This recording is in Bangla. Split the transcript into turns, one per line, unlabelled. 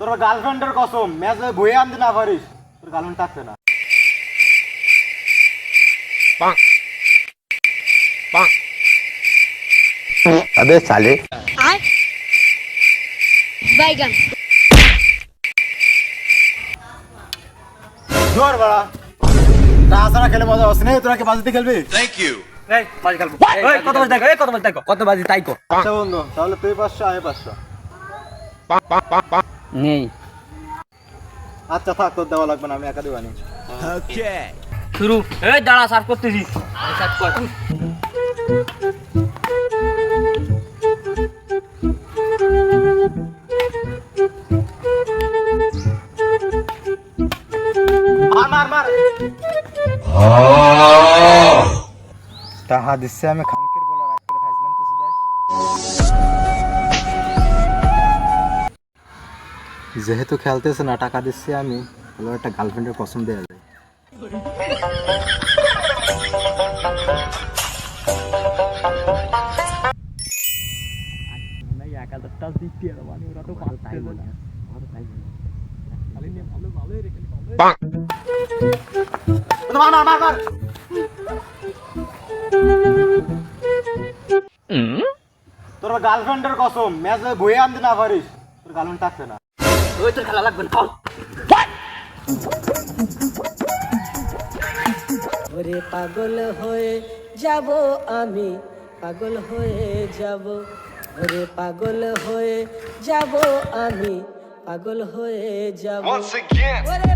তোর গার্লফ্রেন্ডের কসম ম্যাচে বয়ে আনতে না পারিস তোর গার্লফ্রেন্ড থাকবে না।
अबे साले
बैगन
জোর বাড়া তাছাড়া খেলে মজা হচ্ছে না। তোরা কি বাজিতে খেলবি?
এই বাজি খেলবো। এই কত বাজি দেখো, এই কত বাজি দেখো, কত বাজি তাই কো।
আচ্ছা বন্ধু, তাহলে তুই 500 আমি 500।
নেই
আচ্ছা থাক, তোর দেওয়া লাগবে না, আমি একা দিবানি।
শুরু। এই দাঁড়া, সার্ভ করতেছি। সার্ভ কর।
মার মার মার। টাহা দিচ্ছে আমি খানকের বলা রাত করে ভাজলাম কিছু দাস। যেহেতু খেলতেছে না, টাকা দিচ্ছি আমি, তাহলে একটা গার্লফ্রেন্ডের কসম দেওয়া যায়। মার মার মার মার। তোর গার্লফ্রেন্ডের কসম ম্যাচে বয়ে আনতে না পারিস তোর গার্লফ্রেন্ড থাকবে না।
ওই তোর খেলা লাগবে না।
ওরে পাগল হয়ে যাব আমি, পাগল হয়ে যাব, ওরে পাগল হয়ে যাব আমি, পাগল হয়ে যাব, ওরে